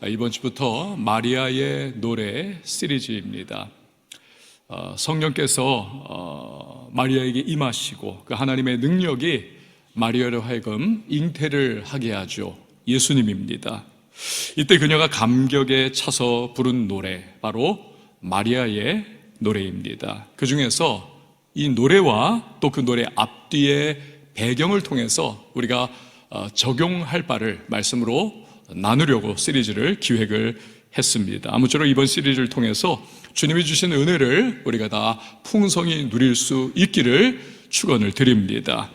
이번 주부터 마리아의 노래 시리즈입니다. 성령께서 마리아에게 임하시고 그 하나님의 능력이 마리아로 하여금 잉태를 하게 하죠. 예수님입니다. 이때 그녀가 감격에 차서 부른 노래, 바로 마리아의 노래입니다. 그 중에서 이 노래와 또 그 노래 앞뒤의 배경을 통해서 우리가 적용할 바를 말씀으로 나누려고 시리즈를 기획을 했습니다. 아무쪼록 이번 시리즈를 통해서 주님이 주신 은혜를 우리가 다 풍성히 누릴 수 있기를 축원을 드립니다.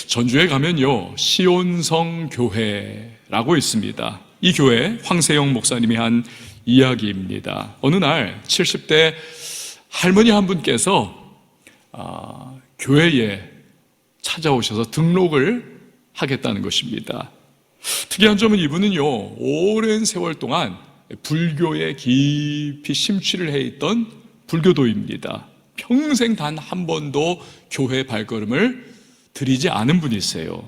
전주에 가면요, 시온성 교회라고 있습니다. 이 교회 황세영 목사님이 한 이야기입니다. 어느 날 70대 할머니 한 분께서 교회에 찾아오셔서 등록을 하겠다는 것입니다. 특이한 점은 이분은요, 오랜 세월 동안 불교에 깊이 심취를 해 있던 불교도입니다. 평생 단 한 번도 교회 발걸음을 들이지 않은 분이세요.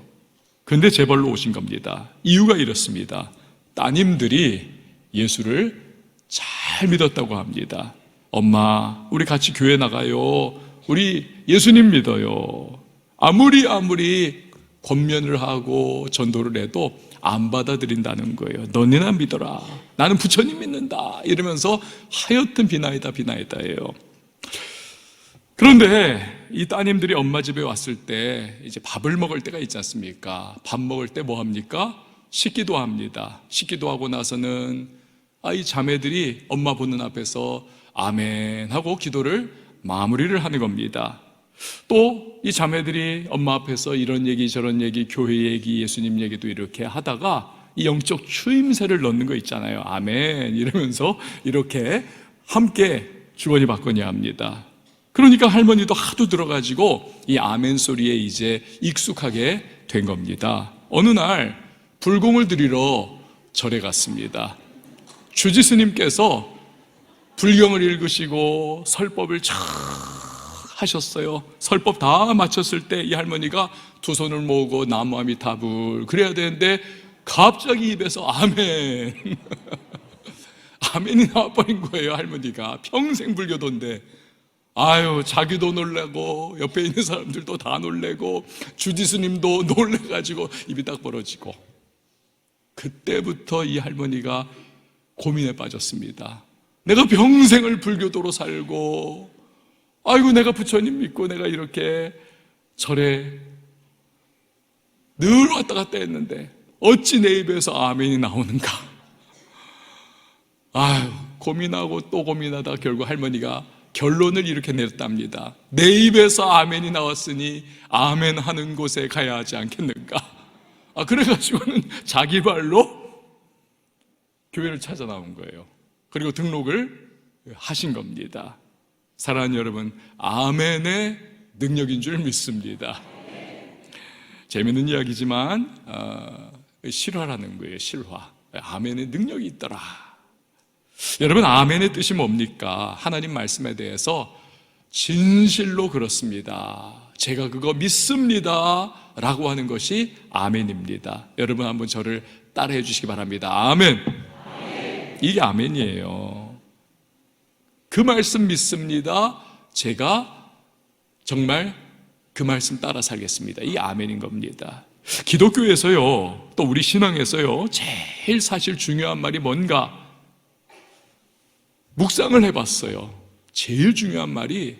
그런데 제발로 오신 겁니다. 이유가 이렇습니다. 따님들이 예수를 잘 믿었다고 합니다. 엄마, 우리 같이 교회 나가요. 우리 예수님 믿어요. 아무리 권면을 하고 전도를 해도 안 받아들인다는 거예요. 너네나 믿어라. 나는 부처님 믿는다. 이러면서 하여튼 비나이다예요. 그런데 이 따님들이 엄마 집에 왔을 때 이제 밥을 먹을 때가 있지 않습니까? 밥 먹을 때 뭐 합니까? 씻기도 합니다. 씻기도 하고 나서는 이 자매들이 엄마 보는 앞에서 아멘 하고 기도를 마무리를 하는 겁니다. 또 이 자매들이 엄마 앞에서 이런 얘기 저런 얘기, 교회 얘기, 예수님 얘기도 이렇게 하다가 이 영적 추임새를 넣는 거 있잖아요. 아멘 이러면서 이렇게 함께 주거니 받거니 합니다. 그러니까 할머니도 하도 들어가지고 이 아멘 소리에 이제 익숙하게 된 겁니다. 어느 날 불공을 드리러 절에 갔습니다. 주지스님께서 불경을 읽으시고 설법을 쫙 하셨어요. 설법 다 마쳤을 때 이 할머니가 두 손을 모으고 나무아미타불 그래야 되는데 갑자기 입에서 아멘 아멘이 나와버린 거예요. 할머니가 평생 불교도인데 자기도 놀라고 옆에 있는 사람들도 다 놀래고 주지스님도 놀래가지고 입이 딱 벌어지고, 그때부터 이 할머니가 고민에 빠졌습니다. 내가 평생을 불교도로 살고 내가 부처님 믿고 내가 이렇게 절에 늘 왔다 갔다 했는데 어찌 내 입에서 아멘이 나오는가. 고민하고 또 고민하다가 결국 할머니가 결론을 이렇게 내렸답니다. 내 입에서 아멘이 나왔으니 아멘 하는 곳에 가야 하지 않겠는가. 그래가지고는 자기 발로 교회를 찾아 나온 거예요. 그리고 등록을 하신 겁니다. 사랑하는 여러분, 아멘의 능력인 줄 믿습니다. 재미있는 이야기지만 실화라는 거예요. 실화. 아멘의 능력이 있더라. 여러분, 아멘의 뜻이 뭡니까? 하나님 말씀에 대해서 진실로 그렇습니다, 제가 그거 믿습니다 라고 하는 것이 아멘입니다. 여러분 한번 저를 따라해 주시기 바랍니다. 아멘. 이게 아멘이에요. 그 말씀 믿습니다, 제가 정말 그 말씀 따라 살겠습니다. 이 아멘인 겁니다. 기독교에서요, 또 우리 신앙에서요, 제일 사실 중요한 말이 뭔가 묵상을 해봤어요. 제일 중요한 말이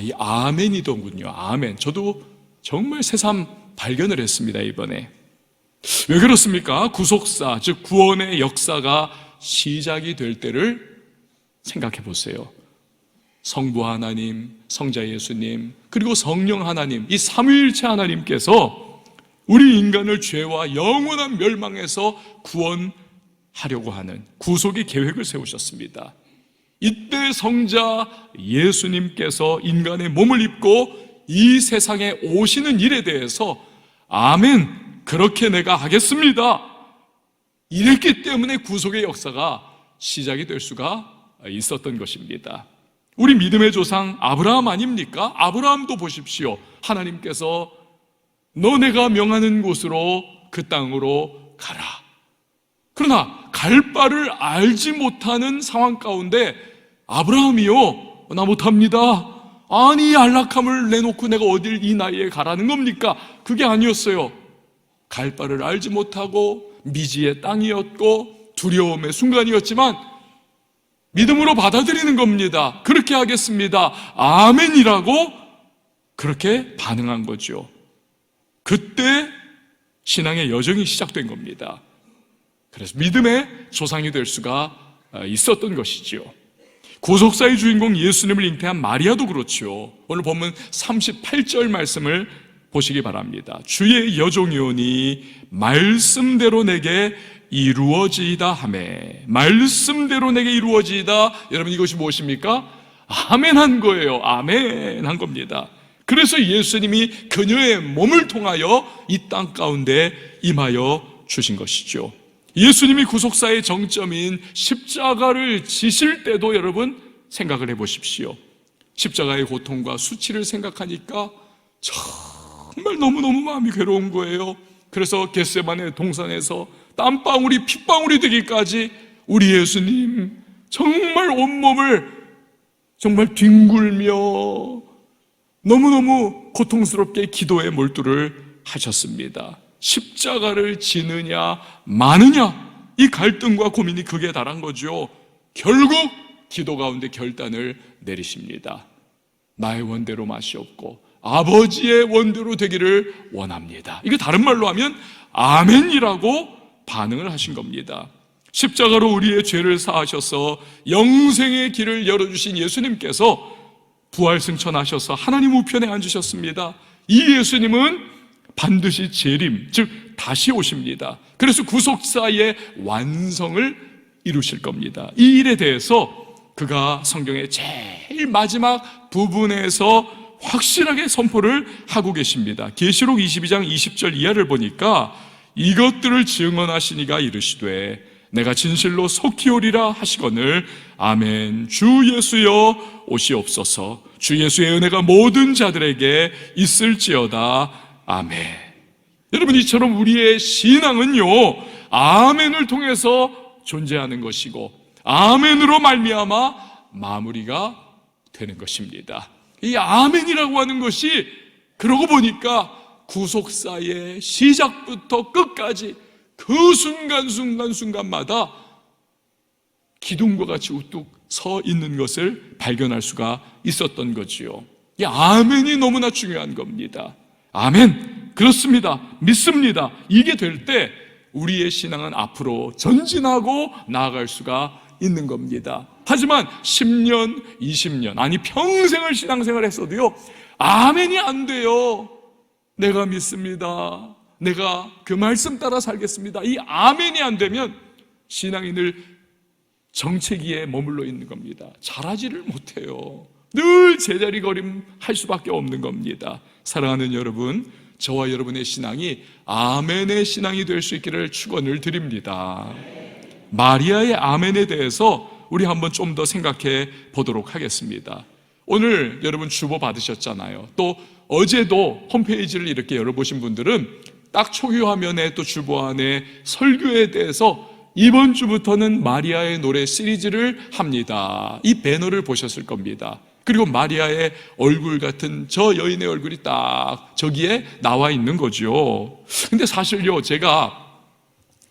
이 아멘이더군요. 아멘. 저도 정말 새삼 발견을 했습니다, 이번에. 왜 그렇습니까? 구속사, 즉 구원의 역사가 시작이 될 때를 생각해 보세요. 성부 하나님, 성자 예수님, 그리고 성령 하나님, 이 삼위일체 하나님께서 우리 인간을 죄와 영원한 멸망에서 구원하려고 하는 구속의 계획을 세우셨습니다. 이때 성자 예수님께서 인간의 몸을 입고 이 세상에 오시는 일에 대해서 아멘, 그렇게 내가 하겠습니다, 이랬기 때문에 구속의 역사가 시작이 될 수가 있었던 것입니다. 우리 믿음의 조상 아브라함 아닙니까? 아브라함도 보십시오. 하나님께서 너 내가 명하는 곳으로 그 땅으로 가라. 그러나 갈 바를 알지 못하는 상황 가운데 아브라함이요, 나 못합니다. 아니, 안락함을 내놓고 내가 어딜 이 나이에 가라는 겁니까? 그게 아니었어요. 갈 바를 알지 못하고 미지의 땅이었고 두려움의 순간이었지만 믿음으로 받아들이는 겁니다. 그렇게 하겠습니다. 아멘이라고 그렇게 반응한 거죠. 그때 신앙의 여정이 시작된 겁니다. 그래서 믿음의 조상이 될 수가 있었던 것이죠. 구속사의 주인공 예수님을 잉태한 마리아도 그렇죠. 오늘 본문 38절 말씀을 보시기 바랍니다. 주의 여종이오니 말씀대로 내게 이루어지이다 하매. 말씀대로 내게 이루어지이다. 여러분, 이것이 무엇입니까? 아멘한 거예요. 아멘한 겁니다. 그래서 예수님이 그녀의 몸을 통하여 이 땅 가운데 임하여 주신 것이죠. 예수님이 구속사의 정점인 십자가를 지실 때도 여러분 생각을 해보십시오. 십자가의 고통과 수치를 생각하니까 정말 너무너무 마음이 괴로운 거예요. 그래서 겟세마네 동산에서 땀방울이 핏방울이 되기까지 우리 예수님 정말 온몸을 정말 뒹굴며 너무너무 고통스럽게 기도에 몰두를 하셨습니다. 십자가를 지느냐 마느냐, 이 갈등과 고민이 극에 달한 거죠. 결국 기도 가운데 결단을 내리십니다. 나의 원대로 마시옵고 아버지의 원대로 되기를 원합니다. 이거 다른 말로 하면 아멘이라고 반응을 하신 겁니다. 십자가로 우리의 죄를 사하셔서 영생의 길을 열어주신 예수님께서 부활 승천하셔서 하나님 우편에 앉으셨습니다. 이 예수님은 반드시 재림, 즉 다시 오십니다. 그래서 구속사의 완성을 이루실 겁니다. 이 일에 대해서 그가 성경의 제일 마지막 부분에서 확실하게 선포를 하고 계십니다. 계시록 22장 20절 이하를 보니까 이것들을 증언하시니가 이르시되 내가 진실로 속히 오리라 하시거늘 아멘. 주 예수여 오시옵소서. 주 예수의 은혜가 모든 자들에게 있을지어다. 아멘. 여러분, 이처럼 우리의 신앙은요, 아멘을 통해서 존재하는 것이고 아멘으로 말미암아 마무리가 되는 것입니다. 이 아멘이라고 하는 것이 그러고 보니까 구속사의 시작부터 끝까지 그 순간마다 기둥과 같이 우뚝 서 있는 것을 발견할 수가 있었던 거지요. 이 아멘이 너무나 중요한 겁니다. 아멘, 그렇습니다. 믿습니다. 이게 될 때 우리의 신앙은 앞으로 전진하고 나아갈 수가 있는 겁니다. 하지만 10년, 20년, 아니 평생을 신앙생활 했어도요, 아멘이 안 돼요. 내가 믿습니다. 내가 그 말씀 따라 살겠습니다. 이 아멘이 안 되면 신앙이 늘 정체기에 머물러 있는 겁니다. 잘하지를 못해요. 늘 제자리걸음 할 수밖에 없는 겁니다. 사랑하는 여러분, 저와 여러분의 신앙이 아멘의 신앙이 될 수 있기를 축원을 드립니다. 마리아의 아멘에 대해서 우리 한번 좀 더 생각해 보도록 하겠습니다. 오늘 여러분 주보 받으셨잖아요. 또 어제도 홈페이지를 이렇게 열어보신 분들은 딱 초기 화면에 또 주보 안에 설교에 대해서 이번 주부터는 마리아의 노래 시리즈를 합니다. 이 배너를 보셨을 겁니다. 그리고 마리아의 얼굴 같은 저 여인의 얼굴이 딱 저기에 나와 있는 거죠. 근데 사실요, 제가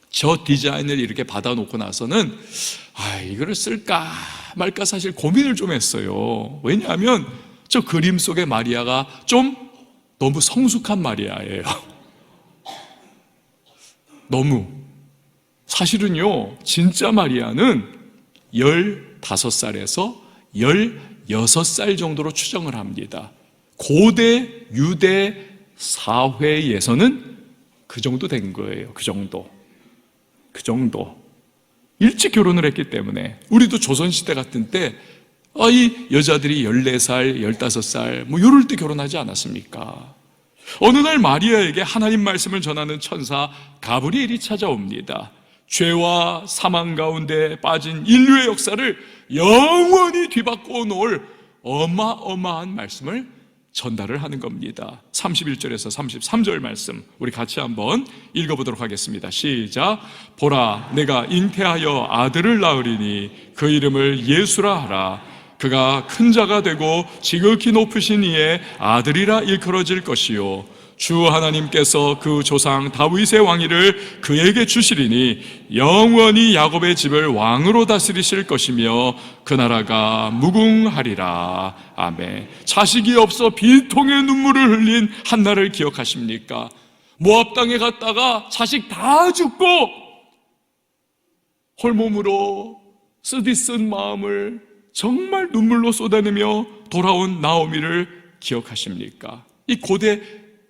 저 디자인을 이렇게 받아놓고 나서는 이거를 쓸까 말까 사실 고민을 좀 했어요. 왜냐하면 저 그림 속의 마리아가 좀 너무 성숙한 마리아예요. 너무. 사실은요, 진짜 마리아는 15살에서 16살 정도로 추정을 합니다. 고대 유대 사회에서는 그 정도 된 거예요. 그 정도. 일찍 결혼을 했기 때문에. 우리도 조선시대 같은 때 이 여자들이 14살, 15살 뭐 이럴 때 결혼하지 않았습니까? 어느 날 마리아에게 하나님 말씀을 전하는 천사 가브리엘이 찾아옵니다. 죄와 사망 가운데 빠진 인류의 역사를 영원히 뒤바꿔 놓을 어마어마한 말씀을 전달을 하는 겁니다. 31절에서 33절 말씀 우리 같이 한번 읽어보도록 하겠습니다. 시작. 보라, 내가 잉태하여 아들을 낳으리니 그 이름을 예수라 하라. 그가 큰 자가 되고 지극히 높으신 이의 아들이라 일컬어질 것이요 주 하나님께서 그 조상 다윗의 왕위를 그에게 주시리니 영원히 야곱의 집을 왕으로 다스리실 것이며 그 나라가 무궁하리라. 아멘. 자식이 없어 비통의 눈물을 흘린 한나를 기억하십니까? 모압 땅에 갔다가 자식 다 죽고 홀몸으로 쓰디쓴 마음을 정말 눈물로 쏟아내며 돌아온 나오미를 기억하십니까? 이 고대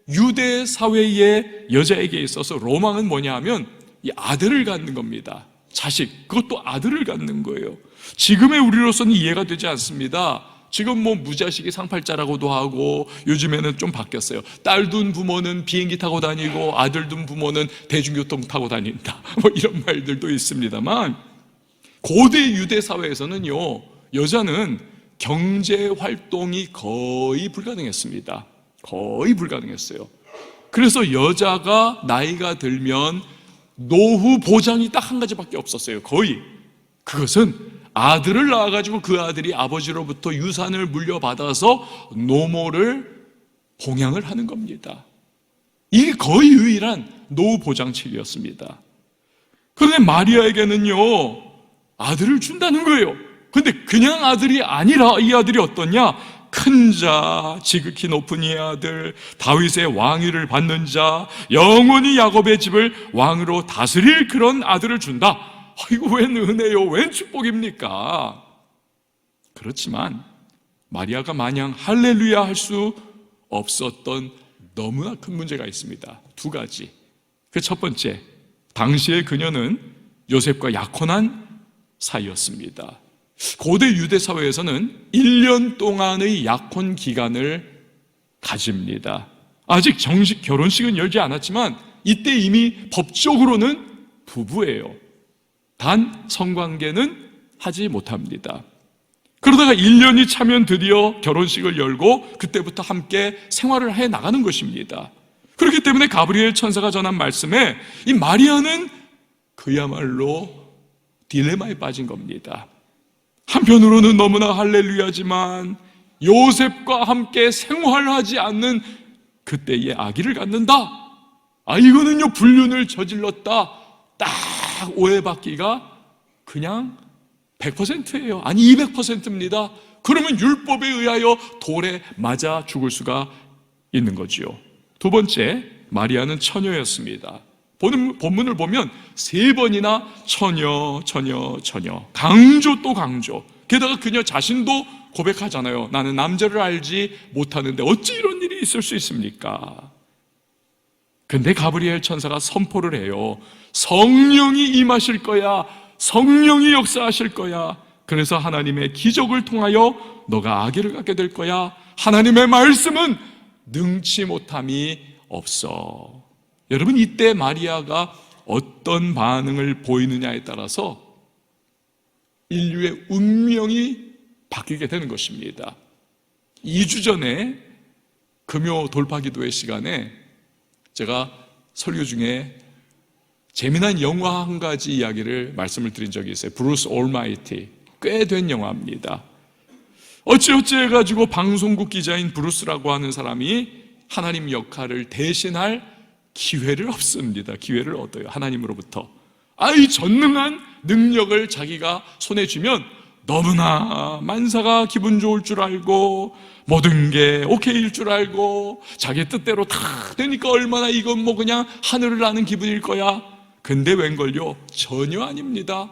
유대 사회의 여자에게 있어서 로망은 뭐냐 하면 이 아들을 갖는 겁니다. 자식, 그것도 아들을 갖는 거예요. 지금의 우리로서는 이해가 되지 않습니다. 지금 뭐 무자식이 상팔자라고도 하고 요즘에는 좀 바뀌었어요. 딸 둔 부모는 비행기 타고 다니고 아들 둔 부모는 대중교통 타고 다닌다, 뭐 이런 말들도 있습니다만, 고대 유대 사회에서는요, 여자는 경제 활동이 거의 불가능했습니다. 거의 불가능했어요. 그래서 여자가 나이가 들면 노후 보장이 딱 한 가지밖에 없었어요. 거의. 그것은 아들을 낳아가지고 그 아들이 아버지로부터 유산을 물려받아서 노모를 봉양을 하는 겁니다. 이게 거의 유일한 노후 보장책이었습니다. 그런데 마리아에게는요, 아들을 준다는 거예요. 근데 그냥 아들이 아니라 이 아들이 어떠냐? 큰 자, 지극히 높은 이의 아들, 다윗의 왕위를 받는 자, 영원히 야곱의 집을 왕으로 다스릴 그런 아들을 준다. 이거 웬 은혜요, 웬 축복입니까? 그렇지만 마리아가 마냥 할렐루야 할 수 없었던 너무나 큰 문제가 있습니다. 두 가지. 그 첫 번째, 당시에 그녀는 요셉과 약혼한 사이였습니다. 고대 유대 사회에서는 1년 동안의 약혼 기간을 가집니다. 아직 정식 결혼식은 열지 않았지만 이때 이미 법적으로는 부부예요. 단 성관계는 하지 못합니다. 그러다가 1년이 차면 드디어 결혼식을 열고 그때부터 함께 생활을 해 나가는 것입니다. 그렇기 때문에 가브리엘 천사가 전한 말씀에 이 마리아는 그야말로 딜레마에 빠진 겁니다. 한편으로는 너무나 할렐루야지만 요셉과 함께 생활하지 않는 그때의 아기를 갖는다. 이거는요, 불륜을 저질렀다, 딱 오해받기가 그냥 100%예요. 아니 200%입니다. 그러면 율법에 의하여 돌에 맞아 죽을 수가 있는 거지요. 두 번째, 마리아는 처녀였습니다. 본문을 보면 3번이나 처녀, 강조 또 강조. 게다가 그녀 자신도 고백하잖아요. 나는 남자를 알지 못하는데 어찌 이런 일이 있을 수 있습니까? 근데 가브리엘 천사가 선포를 해요. 성령이 임하실 거야. 성령이 역사하실 거야. 그래서 하나님의 기적을 통하여 너가 아기를 갖게 될 거야. 하나님의 말씀은 능치 못함이 없어. 여러분, 이때 마리아가 어떤 반응을 보이느냐에 따라서 인류의 운명이 바뀌게 되는 것입니다. 2주 전에 금요 돌파기도회 시간에 제가 설교 중에 재미난 영화 한 가지 이야기를 말씀을 드린 적이 있어요. 브루스 올마이티. 꽤 된 영화입니다. 어찌어찌 해가지고 방송국 기자인 브루스라고 하는 사람이 하나님 역할을 대신할 기회를 얻습니다. 기회를 얻어요, 하나님으로부터. 이 전능한 능력을 자기가 손에 쥐면 너무나 만사가 기분 좋을 줄 알고 모든 게 오케이일 줄 알고 자기 뜻대로 다 되니까 얼마나 이건 뭐 그냥 하늘을 나는 기분일 거야. 근데 웬걸요? 전혀 아닙니다.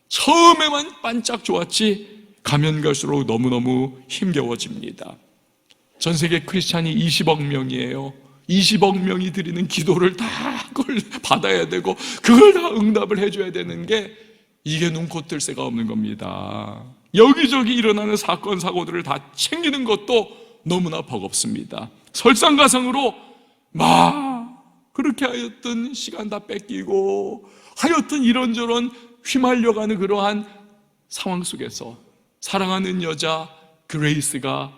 처음에만 반짝 좋았지 가면 갈수록 너무너무 힘겨워집니다. 전 세계 크리스찬이 20억 명이에요. 20억 명이 드리는 기도를 다 그걸 받아야 되고 그걸 다 응답을 해줘야 되는 게 이게 눈코 뜰 새가 없는 겁니다. 여기저기 일어나는 사건 사고들을 다 챙기는 것도 너무나 버겁습니다. 설상가상으로 그렇게 하였던 시간 다 뺏기고 하여튼 이런저런 휘말려가는 그러한 상황 속에서 사랑하는 여자 그레이스가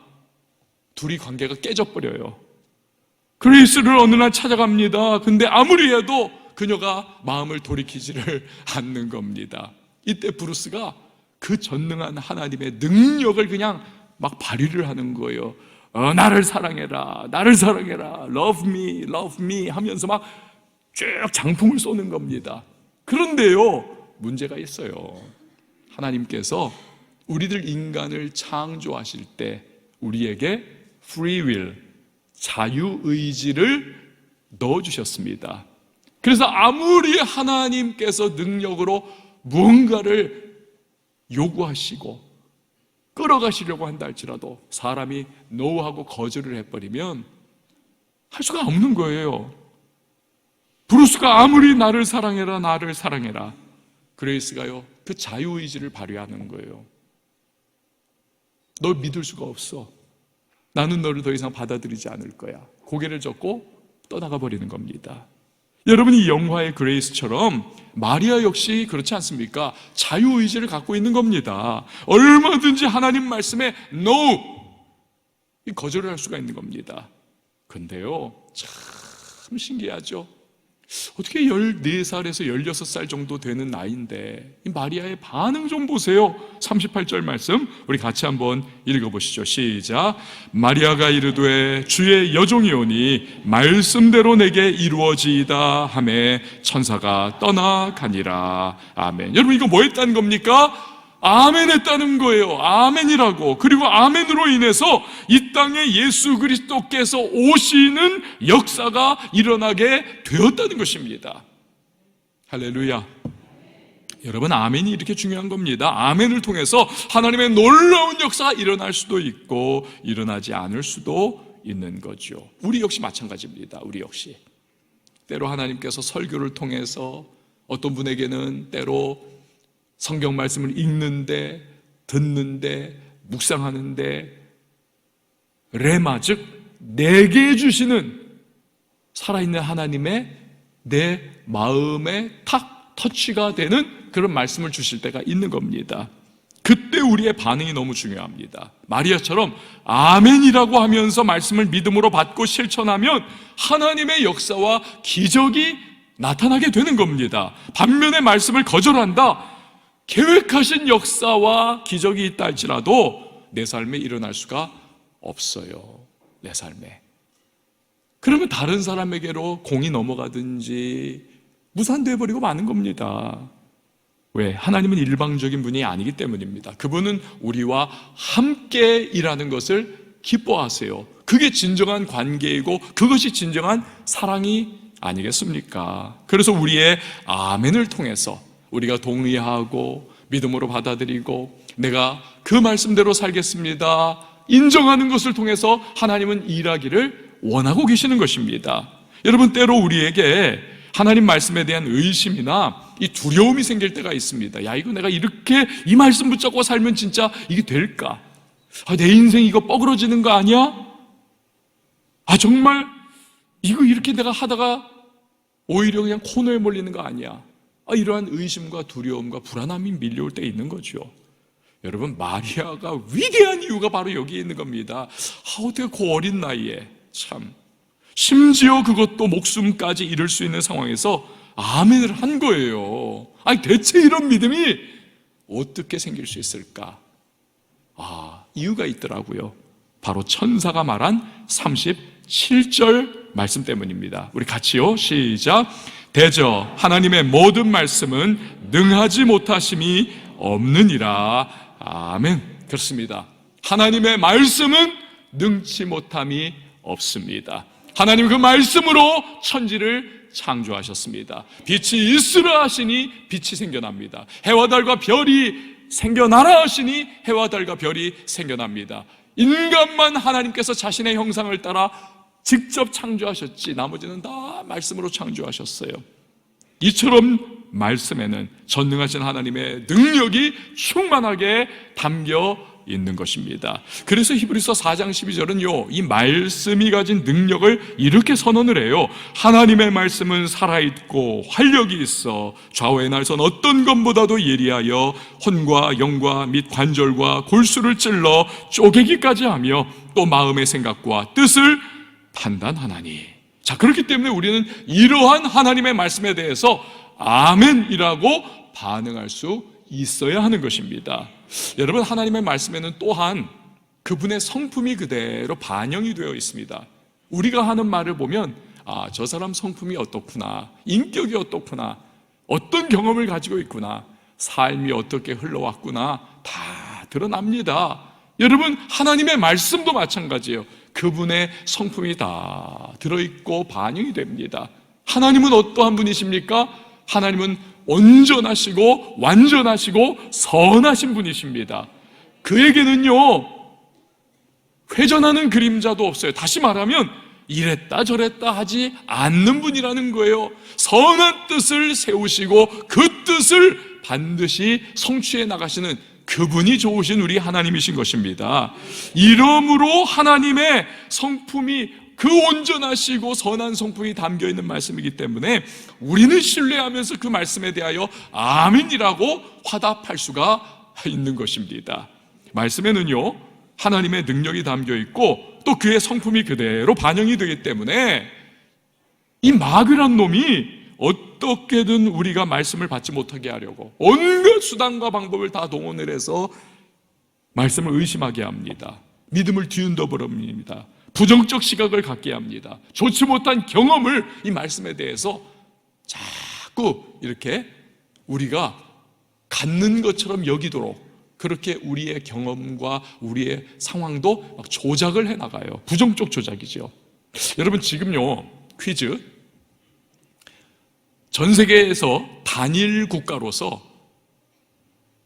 둘이 관계가 깨져버려요. 그레이스를 어느 날 찾아갑니다. 근데 아무리 해도 그녀가 마음을 돌이키지를 않는 겁니다. 이때 브루스가 그 전능한 하나님의 능력을 그냥 막 발휘를 하는 거예요. 나를 사랑해라, 나를 사랑해라, love me, love me 하면서 막 쭉 장풍을 쏘는 겁니다. 그런데요, 문제가 있어요. 하나님께서 우리들 인간을 창조하실 때 우리에게 free will, 자유의지를 넣어주셨습니다. 그래서 아무리 하나님께서 능력으로 무언가를 요구하시고 끌어가시려고 한다 할지라도 사람이 노하고 거절을 해버리면 할 수가 없는 거예요. 브루스가 아무리 나를 사랑해라, 나를 사랑해라, 그레이스가요 그 자유의지를 발휘하는 거예요. 널 믿을 수가 없어. 나는 너를 더 이상 받아들이지 않을 거야. 고개를 젓고 떠나가 버리는 겁니다. 여러분, 이 영화의 그레이스처럼 마리아 역시 그렇지 않습니까? 자유의지를 갖고 있는 겁니다. 얼마든지 하나님 말씀에 NO! 거절을 할 수가 있는 겁니다. 근데요, 참 신기하죠? 어떻게 14살에서 16살 정도 되는 나이인데 이 마리아의 반응 좀 보세요. 38절 말씀 우리 같이 한번 읽어보시죠. 시작. 마리아가 이르되 주의 여종이오니 말씀대로 내게 이루어지이다 하매 천사가 떠나가니라. 아멘. 여러분, 이거 뭐 했다는 겁니까? 아멘 했다는 거예요. 아멘이라고. 그리고 아멘으로 인해서 이 땅에 예수 그리스도께서 오시는 역사가 일어나게 되었다는 것입니다. 할렐루야. 여러분, 아멘이 이렇게 중요한 겁니다. 아멘을 통해서 하나님의 놀라운 역사가 일어날 수도 있고 일어나지 않을 수도 있는 거죠. 우리 역시 마찬가지입니다. 우리 역시 때로 하나님께서 설교를 통해서 어떤 분에게는 때로 성경 말씀을 읽는데, 듣는데, 묵상하는데 레마, 즉 내게 주시는 살아있는 하나님의 내 마음에 탁 터치가 되는 그런 말씀을 주실 때가 있는 겁니다. 그때 우리의 반응이 너무 중요합니다. 마리아처럼 아멘이라고 하면서 말씀을 믿음으로 받고 실천하면 하나님의 역사와 기적이 나타나게 되는 겁니다. 반면에 말씀을 거절한다, 계획하신 역사와 기적이 있다 할지라도 내 삶에 일어날 수가 없어요. 내 삶에. 그러면 다른 사람에게로 공이 넘어가든지 무산되어버리고 마는 겁니다. 왜? 하나님은 일방적인 분이 아니기 때문입니다. 그분은 우리와 함께 일하는 것을 기뻐하세요. 그게 진정한 관계이고 그것이 진정한 사랑이 아니겠습니까? 그래서 우리의 아멘을 통해서 우리가 동의하고 믿음으로 받아들이고 내가 그 말씀대로 살겠습니다 인정하는 것을 통해서 하나님은 일하기를 원하고 계시는 것입니다. 여러분, 때로 우리에게 하나님 말씀에 대한 의심이나 이 두려움이 생길 때가 있습니다. 야, 이거 내가 이렇게 이 말씀 붙잡고 살면 진짜 이게 될까? 내 인생 이거 뻐그러지는 거 아니야? 정말 이거 이렇게 내가 하다가 오히려 그냥 코너에 몰리는 거 아니야? 이러한 의심과 두려움과 불안함이 밀려올 때 있는 거죠. 여러분, 마리아가 위대한 이유가 바로 여기에 있는 겁니다. 어떻게 그 어린 나이에 참 심지어 그것도 목숨까지 잃을 수 있는 상황에서 아멘을 한 거예요. 대체 이런 믿음이 어떻게 생길 수 있을까? 이유가 있더라고요. 바로 천사가 말한 37절 말씀 때문입니다. 우리 같이요. 시작. 대저 하나님의 모든 말씀은 능하지 못하심이 없느니라. 아멘. 그렇습니다. 하나님의 말씀은 능치 못함이 없습니다. 하나님 그 말씀으로 천지를 창조하셨습니다. 빛이 있으라 하시니 빛이 생겨납니다. 해와 달과 별이 생겨나라 하시니 해와 달과 별이 생겨납니다. 인간만 하나님께서 자신의 형상을 따라 직접 창조하셨지 나머지는 다 말씀으로 창조하셨어요. 이처럼 말씀에는 전능하신 하나님의 능력이 충만하게 담겨 있는 것입니다. 그래서 히브리서 4장 12절은요, 이 말씀이 가진 능력을 이렇게 선언을 해요. 하나님의 말씀은 살아있고 활력이 있어 좌우의 날선 어떤 것보다도 예리하여 혼과 영과 및 관절과 골수를 찔러 쪼개기까지 하며 또 마음의 생각과 뜻을 판단하나니. 자, 그렇기 때문에 우리는 이러한 하나님의 말씀에 대해서 아멘이라고 반응할 수 있어야 하는 것입니다. 여러분, 하나님의 말씀에는 또한 그분의 성품이 그대로 반영이 되어 있습니다. 우리가 하는 말을 보면 저 사람 성품이 어떻구나, 인격이 어떻구나, 어떤 경험을 가지고 있구나, 삶이 어떻게 흘러왔구나 다 드러납니다. 여러분, 하나님의 말씀도 마찬가지예요. 그분의 성품이 다 들어있고 반영이 됩니다. 하나님은 어떠한 분이십니까? 하나님은 온전하시고 완전하시고 선하신 분이십니다. 그에게는요, 회전하는 그림자도 없어요. 다시 말하면 이랬다 저랬다 하지 않는 분이라는 거예요. 선한 뜻을 세우시고 그 뜻을 반드시 성취해 나가시는 그분이 좋으신 우리 하나님이신 것입니다. 이러므로 하나님의 성품이 그 온전하시고 선한 성품이 담겨있는 말씀이기 때문에 우리는 신뢰하면서 그 말씀에 대하여 아멘이라고 화답할 수가 있는 것입니다. 말씀에는요, 하나님의 능력이 담겨있고 또 그의 성품이 그대로 반영이 되기 때문에 이 마귀란 놈이 어떻게든 우리가 말씀을 받지 못하게 하려고 온갖 수단과 방법을 다 동원을 해서 말씀을 의심하게 합니다. 믿음을 뒤흔들어 버립니다. 부정적 시각을 갖게 합니다. 좋지 못한 경험을 이 말씀에 대해서 자꾸 이렇게 우리가 갖는 것처럼 여기도록 그렇게 우리의 경험과 우리의 상황도 막 조작을 해나가요. 부정적 조작이죠. 여러분, 지금요, 퀴즈. 전 세계에서 단일 국가로서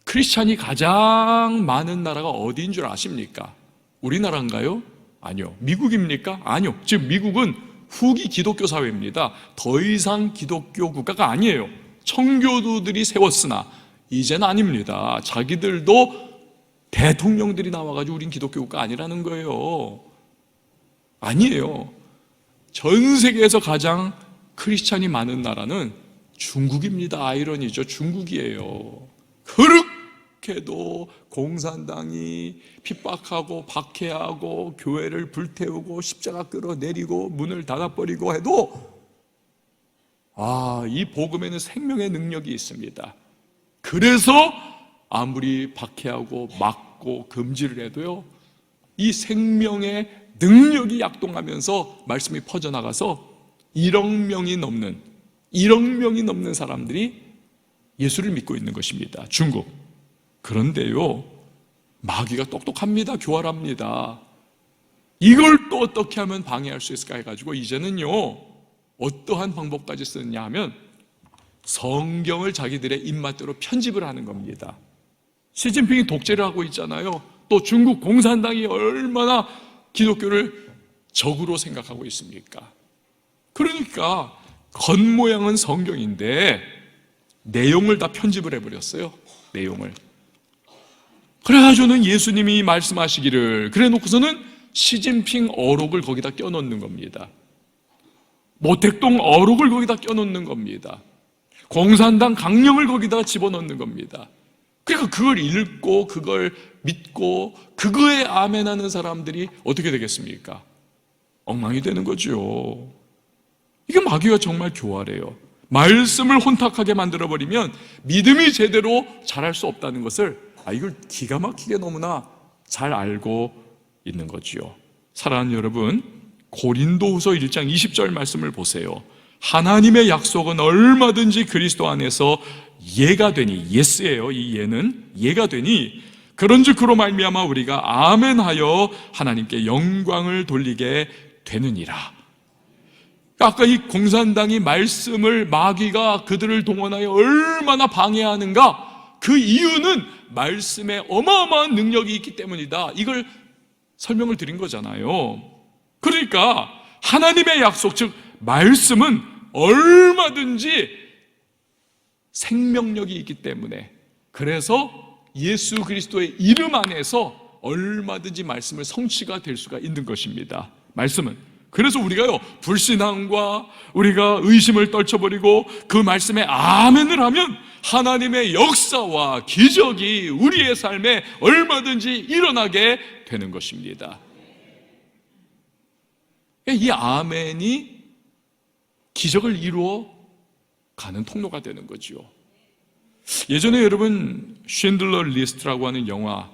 크리스찬이 가장 많은 나라가 어디인 줄 아십니까? 우리나라인가요? 아니요. 미국입니까? 아니요. 지금 미국은 후기 기독교 사회입니다. 더 이상 기독교 국가가 아니에요. 청교도들이 세웠으나 이제는 아닙니다. 자기들도 대통령들이 나와가지고 우린 기독교 국가 아니라는 거예요. 아니에요. 전 세계에서 가장 크리스찬이 많은 나라는 중국입니다. 아이러니죠. 중국이에요. 그렇게도 공산당이 핍박하고 박해하고 교회를 불태우고 십자가 끌어내리고 문을 닫아버리고 해도 이 복음에는 생명의 능력이 있습니다. 그래서 아무리 박해하고 막고 금지를 해도요, 이 생명의 능력이 약동하면서 말씀이 퍼져나가서 1억 명이 넘는 사람들이 예수를 믿고 있는 것입니다. 중국. 그런데요, 마귀가 똑똑합니다. 교활합니다. 이걸 또 어떻게 하면 방해할 수 있을까 해가지고 이제는요, 어떠한 방법까지 쓰느냐 하면 성경을 자기들의 입맛대로 편집을 하는 겁니다. 시진핑이 독재를 하고 있잖아요. 또 중국 공산당이 얼마나 기독교를 적으로 생각하고 있습니까? 그러니까 겉모양은 성경인데 내용을 다 편집을 해버렸어요. 내용을. 그래가지고는 예수님이 말씀하시기를 그래 놓고서는 시진핑 어록을 거기다 껴놓는 겁니다. 모택동 어록을 거기다 껴놓는 겁니다. 공산당 강령을 거기다가 집어넣는 겁니다. 그러니까 그걸 읽고 그걸 믿고 그거에 아멘하는 사람들이 어떻게 되겠습니까? 엉망이 되는 거죠. 이게 마귀가 정말 교활해요. 말씀을 혼탁하게 만들어버리면 믿음이 제대로 자랄 수 없다는 것을 이걸 기가 막히게 너무나 잘 알고 있는 거지요. 사랑하는 여러분, 고린도후서 1장 20절 말씀을 보세요. 하나님의 약속은 얼마든지 그리스도 안에서 예가 되니, 예스예요. 이 예는 예가 되니 그런즉 그로 말미암아 우리가 아멘하여 하나님께 영광을 돌리게 되느니라. 아까 이 공산당이 말씀을 마귀가 그들을 동원하여 얼마나 방해하는가, 그 이유는 말씀에 어마어마한 능력이 있기 때문이다. 이걸 설명을 드린 거잖아요. 그러니까 하나님의 약속, 즉 말씀은 얼마든지 생명력이 있기 때문에, 그래서 예수 그리스도의 이름 안에서 얼마든지 말씀을 성취가 될 수가 있는 것입니다. 말씀은. 그래서 우리가요, 불신앙과 우리가 의심을 떨쳐버리고 그 말씀에 아멘을 하면 하나님의 역사와 기적이 우리의 삶에 얼마든지 일어나게 되는 것입니다. 이 아멘이 기적을 이루어 가는 통로가 되는 거죠. 예전에 여러분 쉰들러 리스트라고 하는 영화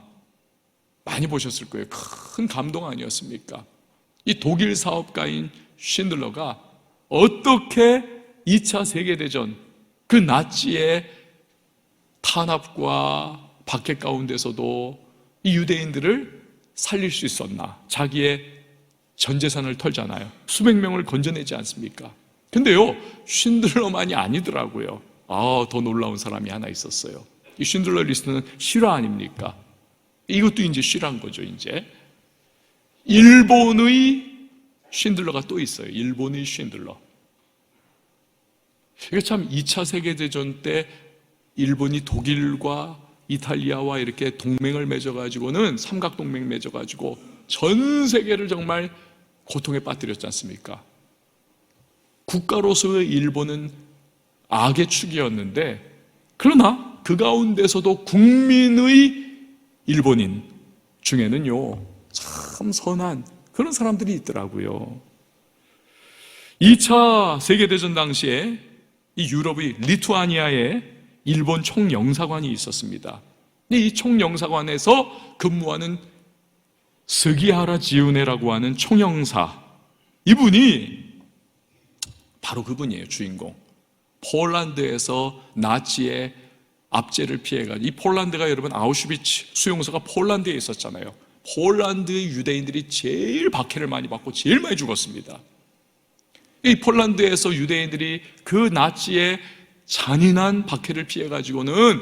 많이 보셨을 거예요. 큰 감동 아니었습니까? 이 독일 사업가인 쉰들러가 어떻게 2차 세계대전 그 나치의 탄압과 박해 가운데서도 이 유대인들을 살릴 수 있었나. 자기의 전 재산을 털잖아요. 수백 명을 건져내지 않습니까? 근데요, 쉰들러만이 아니더라고요. 더 놀라운 사람이 하나 있었어요. 이 쉰들러 리스트는 실화 아닙니까? 이것도 이제 실화인 거죠, 이제. 일본의 쉰들러가 또 있어요. 일본의 쉰들러. 이게 참 2차 세계대전 때 일본이 독일과 이탈리아와 이렇게 동맹을 맺어가지고는 삼각동맹 맺어가지고 전 세계를 정말 고통에 빠뜨렸지 않습니까? 국가로서의 일본은 악의 축이었는데, 그러나 그 가운데서도 국민의 일본인 중에는요, 참 선한 그런 사람들이 있더라고요. 2차 세계대전 당시에 이 유럽의 리투아니아에 일본 총영사관이 있었습니다. 이 총영사관에서 근무하는 스기하라 지우네라고 하는 총영사, 이분이 바로 그분이에요. 주인공. 폴란드에서 나치의 압제를 피해가지고, 이 폴란드가 여러분 아우슈비츠 수용소가 폴란드에 있었잖아요. 폴란드의 유대인들이 제일 박해를 많이 받고 제일 많이 죽었습니다. 이 폴란드에서 유대인들이 그 나치의 잔인한 박해를 피해가지고는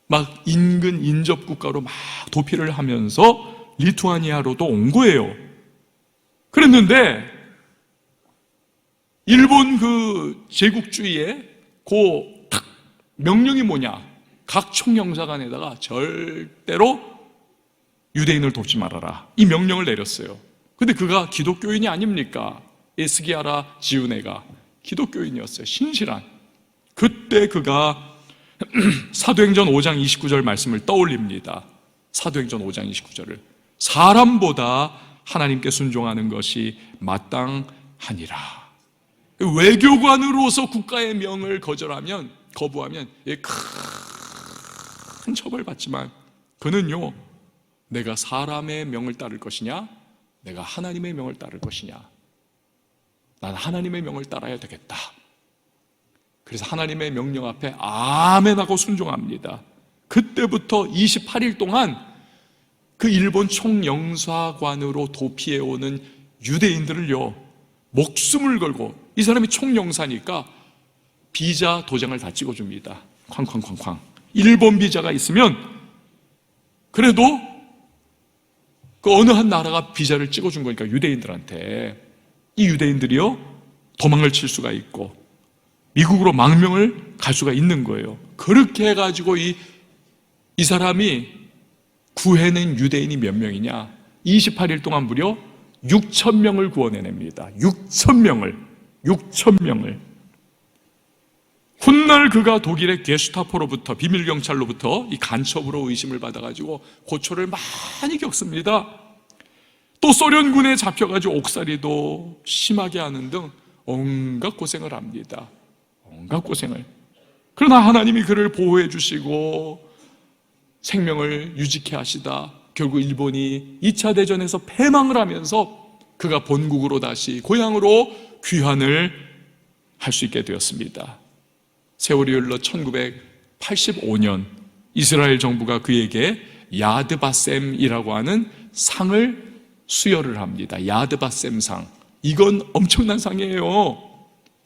막 인근 인접국가로 막 도피를 하면서 리투아니아로도 온 거예요. 그랬는데 일본 그 제국주의의 그 명령이 뭐냐? 각 총영사관에다가 절대로 유대인을 돕지 말아라, 이 명령을 내렸어요. 근데 그가 기독교인이 아닙니까? 스기하라 지우네가 기독교인이었어요. 신실한. 그때 그가 사도행전 5장 29절 말씀을 떠올립니다. 사도행전 5장 29절을. 사람보다 하나님께 순종하는 것이 마땅하니라. 외교관으로서 국가의 명을 거부하면 큰 처벌받지만 그는요, 내가 사람의 명을 따를 것이냐, 내가 하나님의 명을 따를 것이냐, 난 하나님의 명을 따라야 되겠다. 그래서 하나님의 명령 앞에 아멘하고 순종합니다. 그때부터 28일 동안 그 일본 총영사관으로 도피해오는 유대인들을요, 목숨을 걸고, 이 사람이 총영사니까 비자 도장을 다 찍어줍니다. 쾅쾅쾅쾅. 일본 비자가 있으면 그래도 그 어느 한 나라가 비자를 찍어준 거니까 유대인들한테, 이 유대인들이요 도망을 칠 수가 있고 미국으로 망명을 갈 수가 있는 거예요. 그렇게 해가지고 이 사람이 구해낸 유대인이 몇 명이냐? 28일 동안 무려 6,000명을 구원해냅니다. 6,000명을. 훗날 그가 독일의 게슈타포로부터, 비밀경찰로부터 이 간첩으로 의심을 받아가지고 고초를 많이 겪습니다. 또 소련군에 잡혀가지고 옥살이도 심하게 하는 등 온갖 고생을 합니다. 온갖 고생을. 그러나 하나님이 그를 보호해 주시고 생명을 유지케 하시다 결국 일본이 2차 대전에서 패망을 하면서 그가 본국으로 다시 고향으로 귀환을 할 수 있게 되었습니다. 세월이 흘러 1985년 이스라엘 정부가 그에게 야드바셈이라고 하는 상을 수여를 합니다. 야드바셈상. 이건 엄청난 상이에요.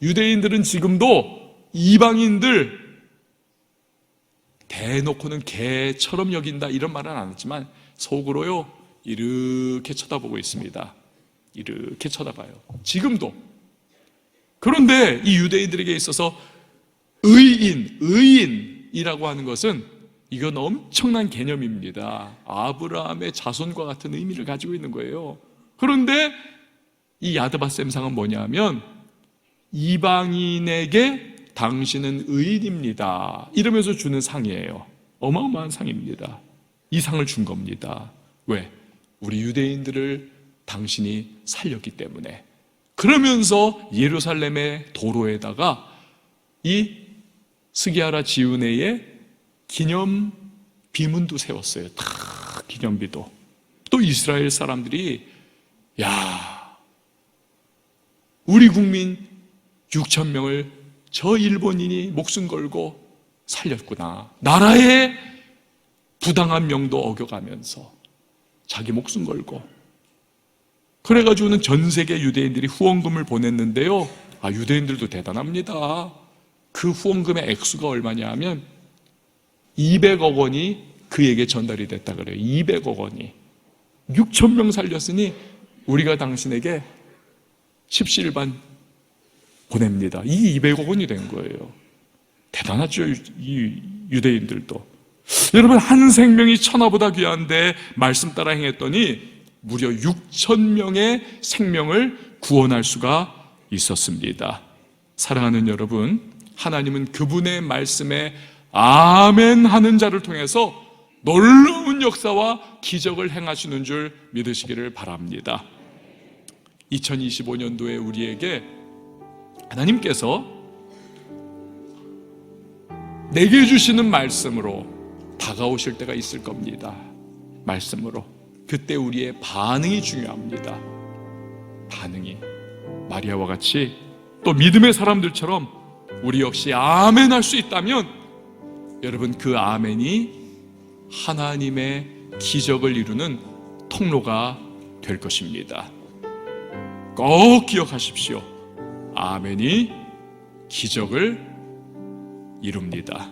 유대인들은 지금도 이방인들 대놓고는 개처럼 여긴다 이런 말은 안 했지만 속으로요 이렇게 쳐다보고 있습니다. 이렇게 쳐다봐요. 지금도. 그런데 이 유대인들에게 있어서 의인이라고 하는 것은 이건 엄청난 개념입니다. 아브라함의 자손과 같은 의미를 가지고 있는 거예요. 그런데 이 야드바셈상은 뭐냐면 이방인에게 당신은 의인입니다 이러면서 주는 상이에요. 어마어마한 상입니다. 이 상을 준 겁니다. 왜? 우리 유대인들을 당신이 살렸기 때문에. 그러면서 예루살렘의 도로에다가 이 스기야라 지우네의 기념 비문도 세웠어요. 다 기념비도. 또 이스라엘 사람들이 야, 우리 국민 6천 명을 저 일본인이 목숨 걸고 살렸구나. 나라의 부당한 명도 어겨가면서 자기 목숨 걸고. 그래가지고는 전 세계 유대인들이 후원금을 보냈는데요. 유대인들도 대단합니다. 그 후원금의 액수가 얼마냐 하면 200억 원이 그에게 전달이 됐다 그래요. 200억 원이. 6천 명 살렸으니 우리가 당신에게 십시일반 보냅니다. 이 200억 원이 된 거예요. 대단하죠, 이 유대인들도. 여러분, 한 생명이 천하보다 귀한데 말씀 따라 행했더니 무려 6천 명의 생명을 구원할 수가 있었습니다. 사랑하는 여러분, 하나님은 그분의 말씀에 아멘 하는 자를 통해서 놀라운 역사와 기적을 행하시는 줄 믿으시기를 바랍니다. 2025년도에 우리에게 하나님께서 내게 주시는 말씀으로 다가오실 때가 있을 겁니다. 말씀으로. 그때 우리의 반응이 중요합니다. 반응이. 마리아와 같이 또 믿음의 사람들처럼 우리 역시 아멘 할 수 있다면 여러분, 그 아멘이 하나님의 기적을 이루는 통로가 될 것입니다. 꼭 기억하십시오. 아멘이 기적을 이룹니다.